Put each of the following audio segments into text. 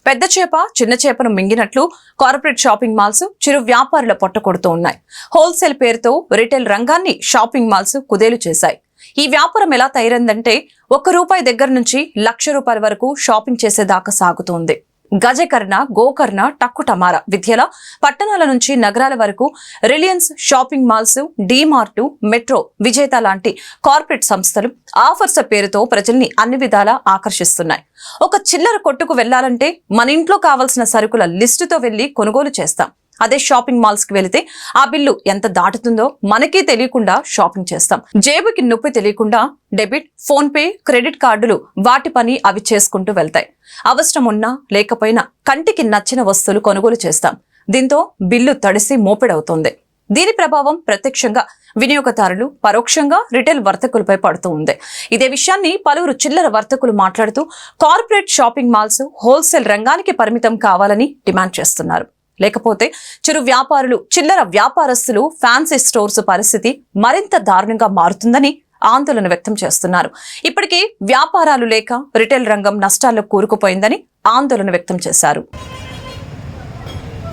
పెద్ద చేప చిన్న చేపను మింగినట్లు కార్పొరేట్ షాపింగ్ మాల్స్ చిరు వ్యాపారుల పొట్టకొడుతూ ఉన్నాయి. హోల్సేల్ పేరుతో రిటైల్ రంగాన్ని షాపింగ్ మాల్స్ కుదేలు చేశాయి. ఈ వ్యాపారం ఎలా తయారైందంటే ₹1 దగ్గర నుంచి ₹1,00,000 వరకు షాపింగ్ చేసేదాకా సాగుతోంది. గజకర్ణ, గోకర్ణ, టక్కుటమార, విద్యల పట్టణాల నుంచి నగరాల వరకు Reliance shopping malls, DMart, metro, విజేత లాంటి కార్పొరేట్ సంస్థలు ఆఫర్స్ పేరుతో ప్రజల్ని అన్ని విధాలా ఆకర్షిస్తున్నాయి. ఒక చిల్లర కొట్టుకు వెళ్లాలంటే మన ఇంట్లో కావాల్సిన సరుకుల లిస్టుతో వెళ్లి కొనుగోలు చేస్తాం. అదే షాపింగ్ మాల్స్ కి వెళితే ఆ బిల్లు ఎంత దాటుతుందో మనకి తెలియకుండా షాపింగ్ చేస్తాం. జేబుకి నొప్పి తెలియకుండా డెబిట్, ఫోన్ పే, క్రెడిట్ కార్డులు వాటి పని అవి చేసుకుంటూ వెళ్తాయి. అవసరం ఉన్నా లేకపోయినా కంటికి నచ్చిన వస్తువులు కొనుగోలు చేస్తాం. దీంతో బిల్లు తడిసి మోపెడవుతోంది. దీని ప్రభావం ప్రత్యక్షంగా వినియోగదారులు, పరోక్షంగా రిటైల్ వర్తకులపై పడుతూ ఉంది. ఇదే విషయాన్ని పలువురు చిల్లర వర్తకులు మాట్లాడుతూ కార్పొరేట్ షాపింగ్ మాల్స్ హోల్సేల్ రంగానికి పరిమితం కావాలని డిమాండ్ చేస్తున్నారు. లేకపోతే చిరు వ్యాపారులు, చిల్లర వ్యాపారస్తులు, ఫ్యాన్సీ స్టోర్స్ పరిస్థితి మరింత దారుణంగా మారుతుందని ఆందోళన వ్యక్తం చేస్తున్నారు. ఇప్పటికీ వ్యాపారాలు లేక రిటైల్ రంగం నష్టాల్లో కూరుకుపోయిందని ఆందోళన వ్యక్తం చేశారు.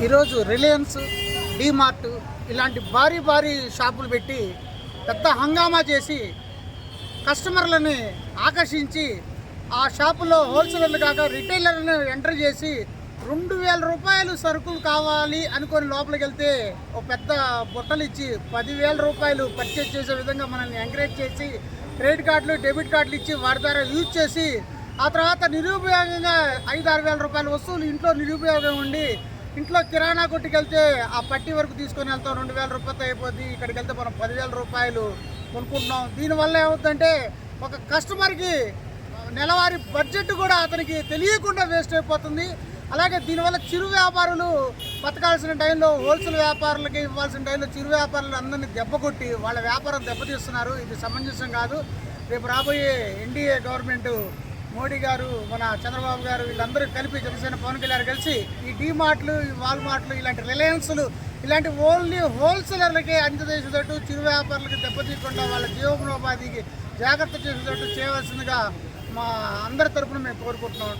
ఈరోజు రిలయన్స్, డీమార్ట్ ఇలాంటి భారీ షాపులు పెట్టి పెద్ద హంగామా చేసి కస్టమర్లని ఆకర్షించి ఆ షాపులో హోల్సేలర్లు కాక రిటైలర్లను ఎంటర్ చేసి ₹2,000 సరుకులు కావాలి అనుకొని లోపలికి వెళ్తే ఒక పెద్ద బుట్టలు ఇచ్చి ₹10,000 పర్చేజ్ చేసే విధంగా మనల్ని ఎంకరేజ్ చేసి క్రెడిట్ కార్డులు, డెబిట్ కార్డులు ఇచ్చి వారి ద్వారా యూజ్ చేసి ఆ తర్వాత నిరుపయోగంగా ₹5,000-6,000 వస్తువులు ఇంట్లో నిరుపయోగం ఉండి ఇంట్లో కిరాణా కొట్టుకు వెళ్తే ఆ పట్టి వరకు తీసుకొని వెళ్తాం, ₹2,000 అయిపోద్ది. ఇక్కడికి వెళ్తే మనం ₹10,000 కొనుక్కుంటున్నాం. దీనివల్ల ఏమవుతుందంటే ఒక కస్టమర్కి నెలవారీ బడ్జెట్ కూడా అతనికి తెలియకుండా వేస్ట్ అయిపోతుంది. అలాగే దీనివల్ల చిరు వ్యాపారులు బతకాల్సిన టైంలో హోల్సేల్ వ్యాపారులకి ఇవ్వాల్సిన టైంలో చిరు వ్యాపారులు అందరినీ దెబ్బకొట్టి వాళ్ళ వ్యాపారం దెబ్బతీస్తున్నారు. ఇది సమంజసం కాదు. రేపు రాబోయే ఎన్డీఏ గవర్నమెంట్, మోడీ గారు, మన చంద్రబాబు గారు వీళ్ళందరూ కలిపి జనసేన పవన్ కళ్యాణ్ కలిసి ఈ డీమార్ట్లు, ఈ వాల్మార్ట్లు, ఇలాంటి రిలయన్స్లు ఇలాంటి ఓన్లీ హోల్సేలర్లకే అందిచేసేటట్టు, చిరు వ్యాపారులకు దెబ్బతీయకుండా వాళ్ళ జీవనోపాధికి జాగ్రత్త చేసేటట్టు చేయవలసిందిగా మా అందరి తరఫున మేము కోరుకుంటున్నాం.